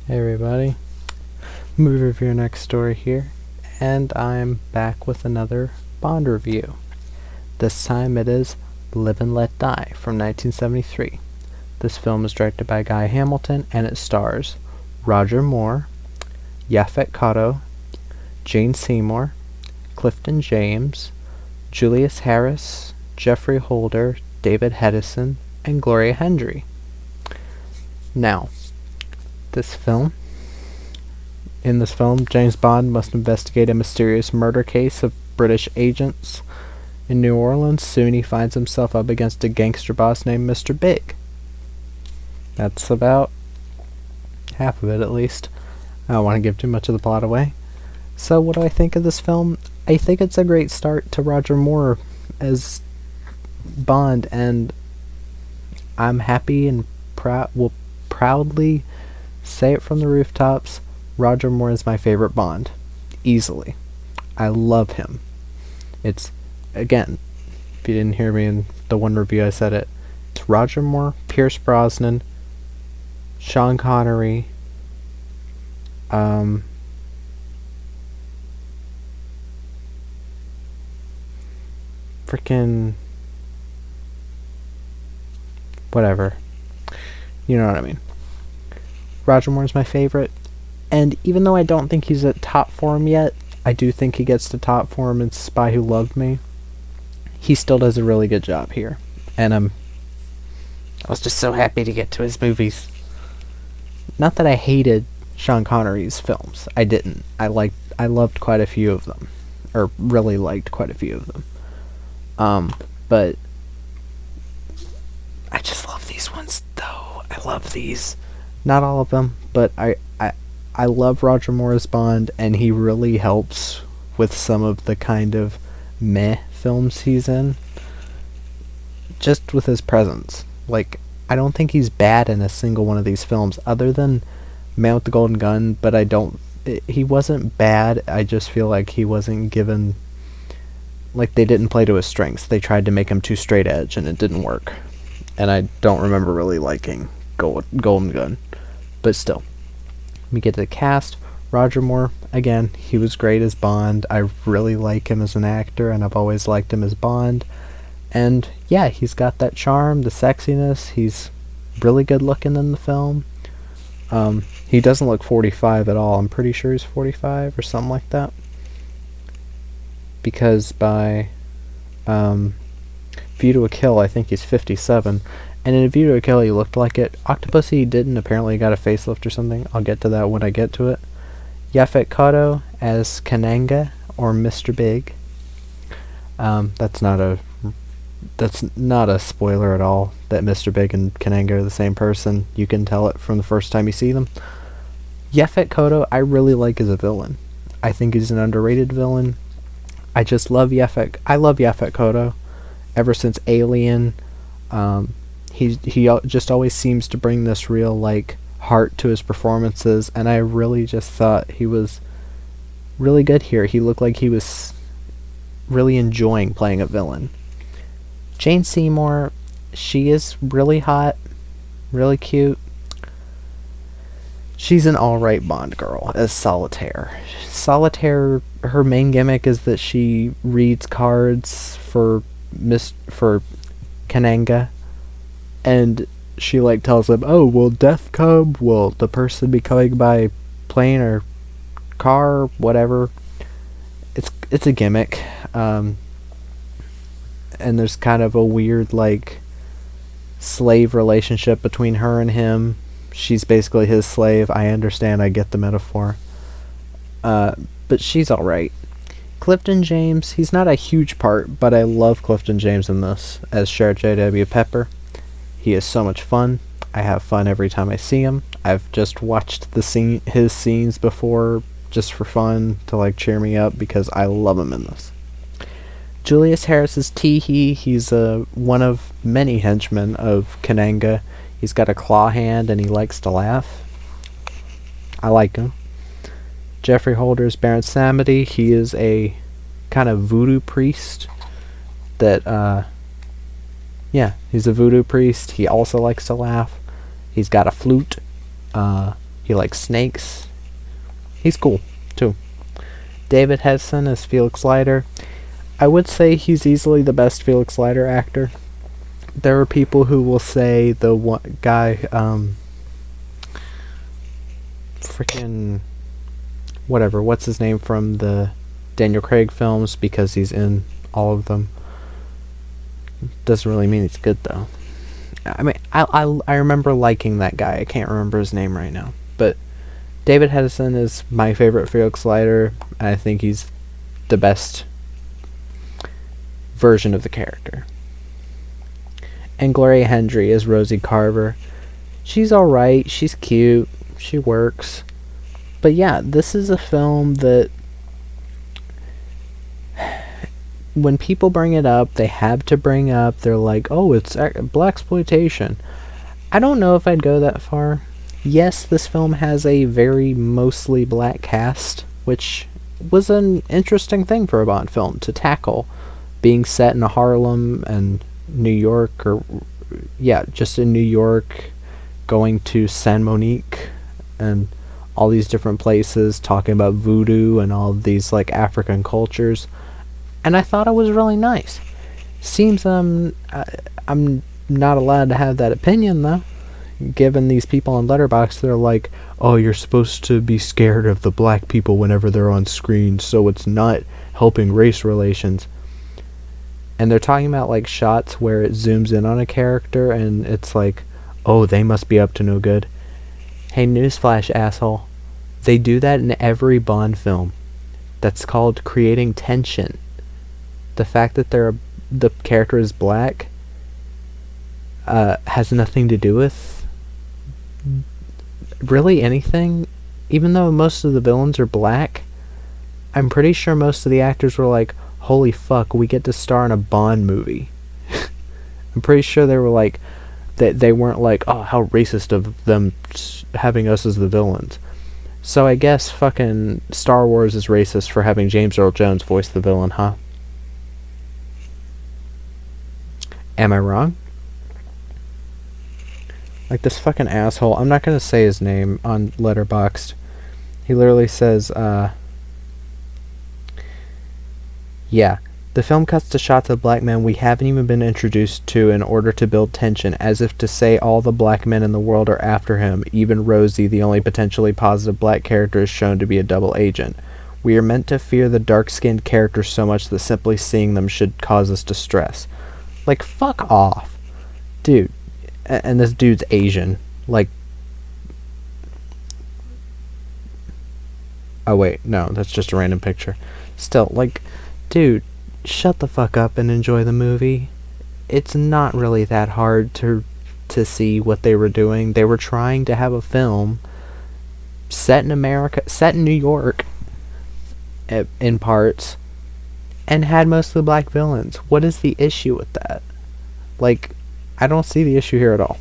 Hey everybody, movie review next story here, and I'm back with another Bond review. This time it is Live and Let Die from 1973. This film is directed by Guy Hamilton and it stars Roger Moore, Yaphet Kotto, Jane Seymour, Clifton James, Julius Harris, Geoffrey Holder, David Hedison, and Gloria Hendry. Now, in this film, James Bond must investigate a mysterious murder case of British agents in New Orleans. Soon he finds himself up against a gangster boss named Mr. Big. That's about half of it, at least. I don't want to give too much of the plot away. So what do I think of this film? I think it's a great start to Roger Moore as Bond, and I'm happy and will proudly say it from the rooftops. Roger Moore is my favorite Bond. Easily. I love him. It's, again, if you didn't hear me in the one review I said it, it's Roger Moore, Pierce Brosnan, Sean Connery, freaking whatever. You know what I mean. Roger Moore's my favorite, and even though I don't think he's at top form yet, I do think he gets to top form in Spy Who Loved Me. He still does a really good job here, and I was just so happy to get to his movies. Not that I hated Sean Connery's films. I didn't. I loved quite a few of them, or really liked quite a few of them. But I just love these ones, though. I love these. Not all of them, but I love Roger Moore's Bond, and he really helps with some of the kind of meh films he's in. Just with his presence. Like, I don't think he's bad in a single one of these films, other than Man with the Golden Gun, but he wasn't bad. I just feel like he wasn't given, like, they didn't play to his strengths. They tried to make him too straight edge, and it didn't work. And I don't remember really liking Golden Gun. But still, we get to the cast. Roger Moore, again, he was great as Bond. I really like him as an actor, and I've always liked him as Bond. And yeah, he's got that charm, the sexiness. He's really good looking in the film. He doesn't look 45 at all. I'm pretty sure he's 45 or something like that. Because by View to a Kill, I think he's 57. And in A View to a Kill, he looked like it. Octopussy didn't. Apparently he got a facelift or something. I'll get to that when I get to it. Yaphet Kotto as Kananga, or Mr. Big. That's not a spoiler at all, that Mr. Big and Kananga are the same person. You can tell it from the first time you see them. Yaphet Kotto, I really like as a villain. I think he's an underrated villain. I just love Yaphet. I love Yaphet Kotto. Ever since Alien, he just always seems to bring this real, like, heart to his performances, and I really just thought he was really good here. He looked like he was really enjoying playing a villain. Jane Seymour, she is really hot, really cute. She's an alright Bond girl as Solitaire. Solitaire, her main gimmick is that she reads cards for Kananga, and she, like, tells him, oh, will death come? Will the person be coming by plane or car, whatever? It's a gimmick. And there's kind of a weird, like, slave relationship between her and him. She's basically his slave. I understand, I get the metaphor. But she's alright. Clifton James, he's not a huge part, but I love Clifton James in this as Sheriff J.W. Pepper. He is so much fun. I have fun every time I see him. I've just watched his scenes before just for fun to, like, cheer me up because I love him in this. Julius Harris is Teehee. He's one of many henchmen of Kananga. He's got a claw hand and he likes to laugh. I like him. Geoffrey Holder is Baron Samedi. He is a kind of voodoo priest that, he's a voodoo priest. He also likes to laugh. He's got a flute. He likes snakes. He's cool, too. David Hedson as Felix Leiter. I would say he's easily the best Felix Leiter actor. There are people who will say the one guy, freaking whatever, what's his name from the Daniel Craig films, because he's in all of them. Doesn't really mean he's good though. I mean, I remember liking that guy. I can't remember his name right now, but David Hedison is my favorite Felix Leiter. I think he's the best version of the character. And Gloria Hendry is Rosie Carver. She's alright, she's cute, she works. But yeah, this is a film that when people bring it up, they have to bring up, they're like, oh, it's blaxploitation. I don't know if I'd go that far. Yes, this film has a very mostly black cast, which was an interesting thing for a Bond film to tackle. Being set in Harlem and New York, or yeah, just in New York, going to San Monique and all these different places, talking about voodoo and all these like African cultures, and I thought it was really nice. Seems I'm not allowed to have that opinion though. Given these people on Letterboxd, they're like, oh, you're supposed to be scared of the black people whenever they're on screen, so it's not helping race relations. And they're talking about like shots where it zooms in on a character and it's like, oh, they must be up to no good. Hey, newsflash, asshole. They do that in every Bond film. That's called creating tension. The fact that the character is black has nothing to do with really anything. Even though most of the villains are black, I'm pretty sure most of the actors were like, holy fuck, we get to star in a Bond movie. I'm pretty sure they were like, they weren't like, oh, how racist of them having us as the villains. So I guess fucking Star Wars is racist for having James Earl Jones voice the villain, huh? Am I wrong? Like this fucking asshole, I'm not gonna say his name on Letterboxd. He literally says, yeah, the film cuts to shots of black men we haven't even been introduced to in order to build tension, as if to say all the black men in the world are after him. Even Rosie, the only potentially positive black character, is shown to be a double agent. We are meant to fear the dark-skinned characters so much that simply seeing them should cause us distress. Like, fuck off. Dude. And this dude's Asian. Like... Oh, wait. No, that's just a random picture. Still, like... Dude, shut the fuck up and enjoy the movie. It's not really that hard to see what they were doing. They were trying to have a film set in America, set in New York, in parts, and had mostly black villains. What is the issue with that? Like, I don't see the issue here at all.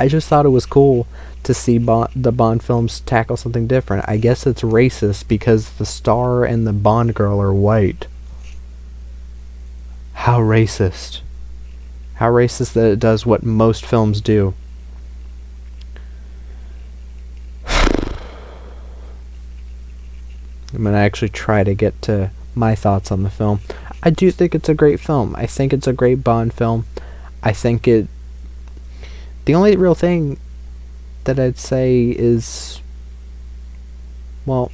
I just thought it was cool to see the Bond films tackle something different. I guess it's racist because the star and the Bond girl are white. How racist. How racist that it does what most films do. I'm going to actually try to get to my thoughts on the film. I do think it's a great film. I think it's a great Bond film. I think it... The only real thing that I'd say is... Well,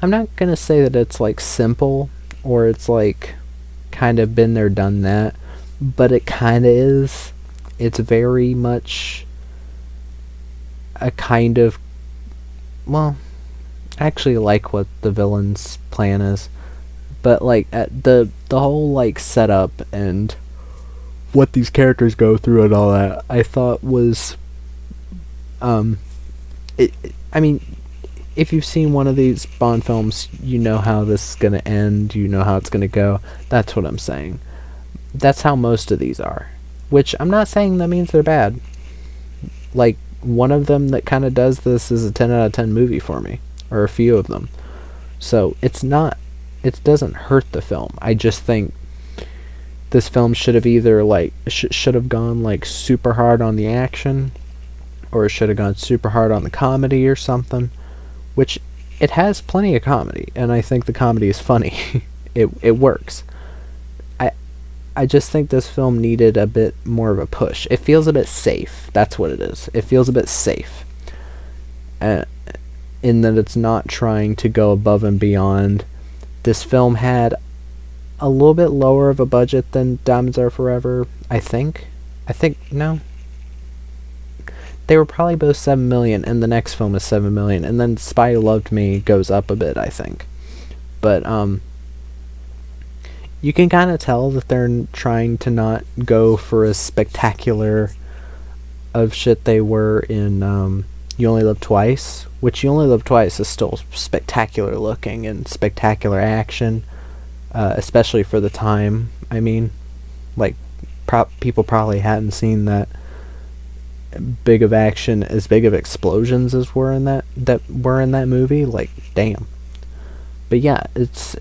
I'm not going to say that it's like simple or it's like kind of been there, done that, but it kind of is. It's very much a kind of... Well, I actually like what the villain's plan is, but like at the whole like setup and what these characters go through and all that, I thought was I mean, if you've seen one of these Bond films, you know how this is going to end, you know how it's going to go. That's what I'm saying. That's how most of these are, which I'm not saying that means they're bad. Like, one of them that kind of does this is a 10 out of 10 movie for me, or a few of them. So it's not, it doesn't hurt the film. I just think this film should have either like should have gone like super hard on the action, or it should have gone super hard on the comedy or something, which it has plenty of comedy, and I think the comedy is funny. It works. I just think this film needed a bit more of a push. It feels a bit safe. That's what it is. It feels a bit safe. In that it's not trying to go above and beyond. This film had a little bit lower of a budget than Diamonds Are Forever, I think. No. They were probably both 7 million, and the next film is 7 million, and then Spy Who Loved Me goes up a bit, I think. But, you can kind of tell that they're trying to not go for as spectacular of shit they were in, You Only Live Twice, which You Only Live Twice is still spectacular looking and spectacular action, especially for the time. I mean, like, people probably hadn't seen that big of action, as big of explosions as were in that movie. Like, damn. But yeah, this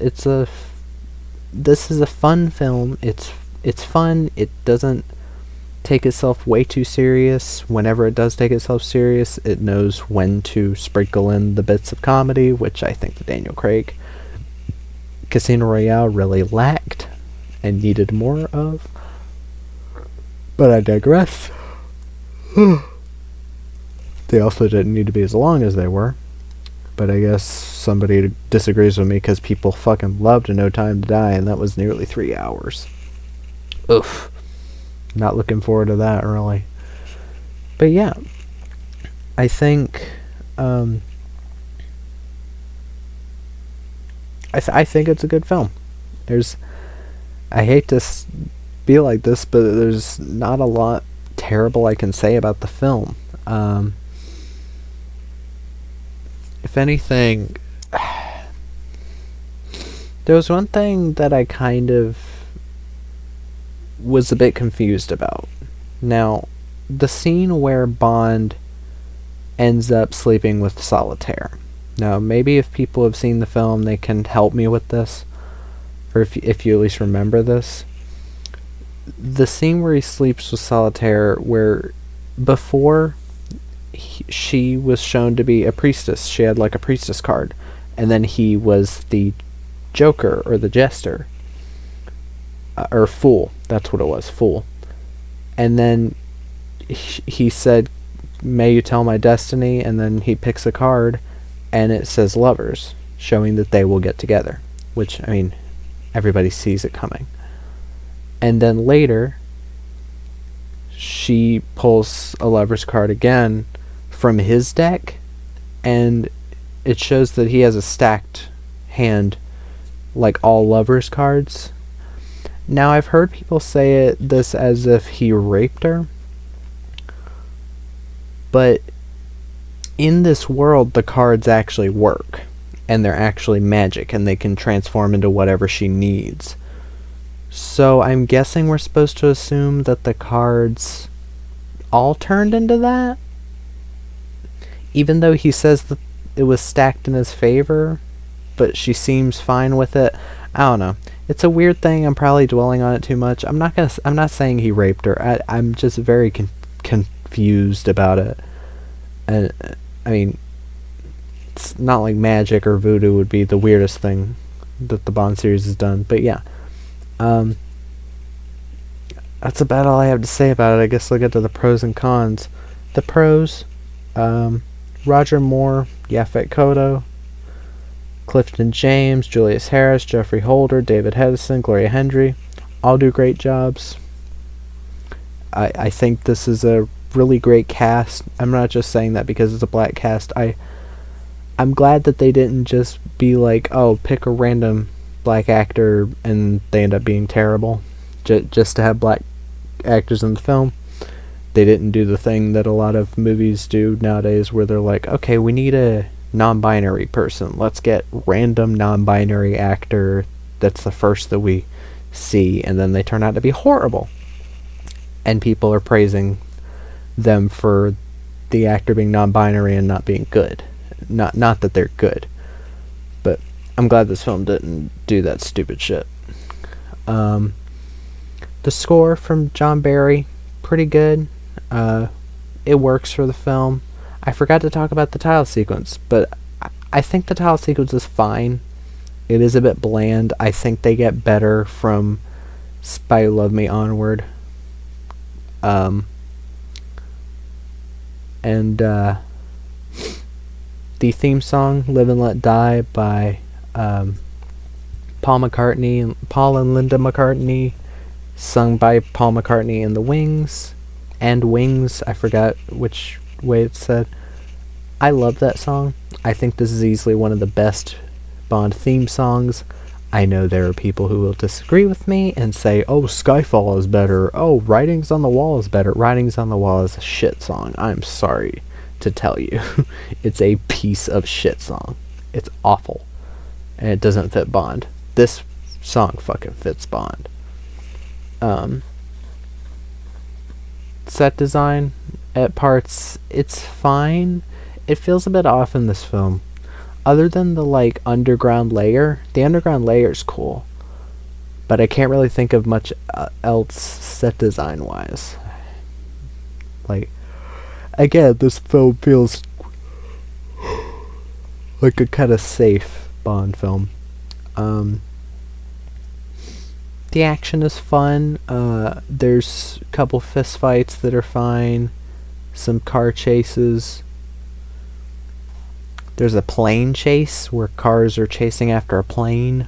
is a fun film. It's fun. It doesn't take itself way too serious. Whenever it does take itself serious, it knows when to sprinkle in the bits of comedy, which I think the Daniel Craig Casino Royale really lacked and needed more of. But I digress. They also didn't need to be as long as they were. But I guess somebody disagrees with me because people fucking loved No Time to Die, and that was nearly 3 hours. Oof. Not looking forward to that, really. But yeah, I think I think it's a good film. I hate to be like this, but there's not a lot terrible I can say about the film. If anything, there was one thing that I kind of was a bit confused about. Now, the scene where Bond ends up sleeping with Solitaire. Now, maybe if people have seen the film, they can help me with this, or if you at least remember this. The scene where he sleeps with Solitaire, where before she was shown to be a priestess, she had like a priestess card, and then he was the Joker or the Jester, or Fool. That's what it was, Fool. And then he said, "May you tell my destiny," and then he picks a card, and it says lovers, showing that they will get together. Which, I mean, everybody sees it coming. And then later, she pulls a lover's card again from his deck, and it shows that he has a stacked hand, like all lovers cards. Now, I've heard people say this as if he raped her, but in this world, the cards actually work, and they're actually magic, and they can transform into whatever she needs. So I'm guessing we're supposed to assume that the cards all turned into that? Even though he says that it was stacked in his favor, but she seems fine with it. I don't know. It's a weird thing. I'm probably dwelling on it too much. I'm not saying he raped her. I'm just very confused about it. And I mean, it's not like magic or voodoo would be the weirdest thing that the Bond series has done. But yeah. That's about all I have to say about it. I guess I'll get to the pros and cons. The pros, Roger Moore, Yaphet Kotto, Clifton James, Julius Harris, Jeffrey Holder, David Hedison, Gloria Hendry, all do great jobs. I think this is a really great cast. I'm not just saying that because it's a black cast. I'm glad that they didn't just be like, oh, pick a random black actor and they end up being terrible just to have black actors in the film. They didn't do the thing that a lot of movies do nowadays where they're like, okay, we need a non-binary person, let's get random non-binary actor that's the first that we see, and then they turn out to be horrible and people are praising them for the actor being non-binary and not being good. Not that they're good, but I'm glad this film didn't do that stupid shit. The score from John Barry, pretty good. it works for the film. I forgot to talk about the title sequence, but I think the title sequence is fine. It is a bit bland. I think they get better from Spy Who Loved Me onward. And the theme song, Live and Let Die, by Paul and Linda McCartney, sung by Paul McCartney and the Wings, I forgot which way it's said. I love that song. I think this is easily one of the best Bond theme songs. I know there are people who will disagree with me and say, oh, Skyfall is better. Oh, Writings on the Wall is better. Writings on the Wall is a shit song. I'm sorry to tell you. It's a piece of shit song. It's awful. And it doesn't fit Bond. This song fucking fits Bond. Set design, at parts, it's fine. It feels a bit off in this film. Other than the underground layer, the underground layer is cool, but I can't really think of much else set design wise. Again, this film feels like a kind of safe Bond film. The action is fun. There's a couple fist fights that are fine. Some car chases. There's a plane chase where cars are chasing after a plane.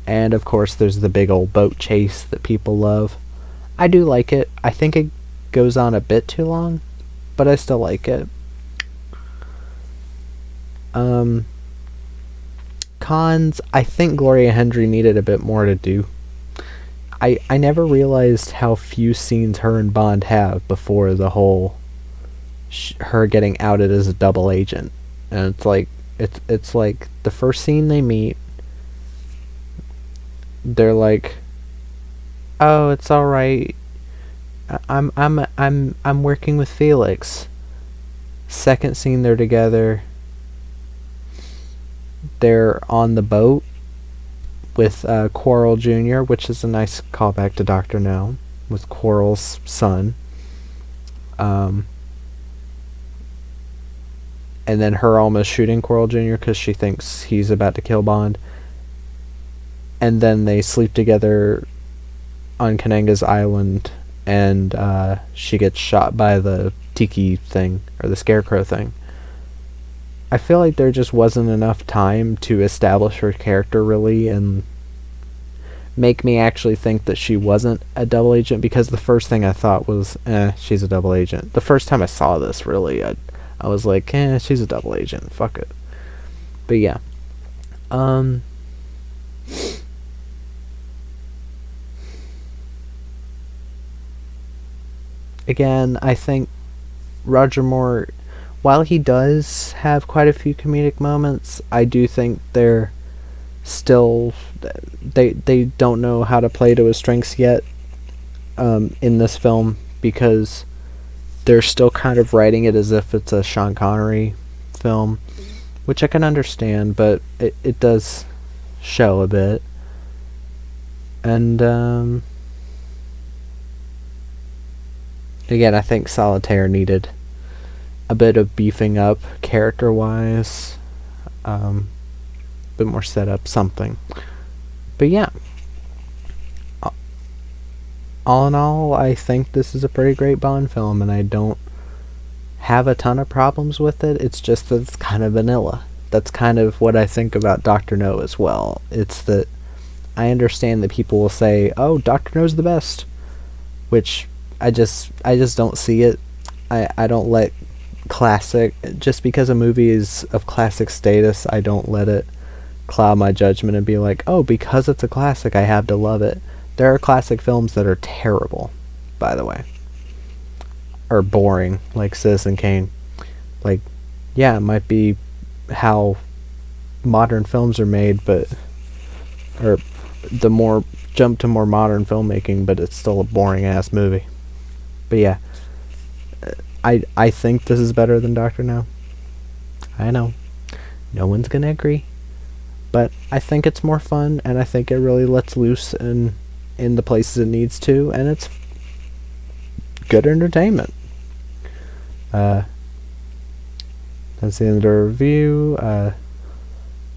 And of course there's the big old boat chase that people love. I do like it. I think it goes on a bit too long, but I still like it. Cons, I think Gloria Hendry needed a bit more to do. I never realized how few scenes her and Bond have before the whole her getting outed as a double agent. And it's like the first scene they meet, they're like, oh, it's all right, I'm working with Felix. Second scene they're together, they're on the boat with Quarrel Jr., which is a nice callback to Dr. No, with Quarrel's son. And then her almost shooting Quarrel Jr. because she thinks he's about to kill Bond. And then they sleep together on Kananga's island, and she gets shot by the tiki thing, or the scarecrow thing. I feel like there just wasn't enough time to establish her character really and make me actually think that she wasn't a double agent, because the first thing I thought was, she's a double agent. The first time I saw this, really, I was like, she's a double agent, fuck it. But yeah. Again, I think Roger Moore, while he does have quite a few comedic moments, I do think they're still, they don't know how to play to his strengths yet in this film, because they're still kind of writing it as if it's a Sean Connery film, which I can understand, but it does show a bit. And again, I think Solitaire needed a bit of beefing up character-wise, a bit more setup, something. But yeah, all in all, I think this is a pretty great Bond film, and I don't have a ton of problems with it. It's just that it's kind of vanilla. That's kind of what I think about Dr. No as well. It's that I understand that people will say, oh, Dr. No's the best, which I just don't see it. I don't let classic, just because a movie is of classic status, I don't let it cloud my judgment and be like, oh, because it's a classic, I have to love it. There are classic films that are terrible, by the way, or boring, like Citizen Kane. Like, yeah, it might be how modern films are made, but, or the more jump to more modern filmmaking, but it's still a boring ass movie. But yeah, I think this is better than Dr. No. I know, no one's gonna agree, but I think it's more fun, and I think it really lets loose in the places it needs to, and it's good entertainment. Uh, that's the end of the review.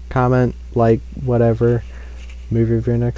Comment, like, whatever. Movie review next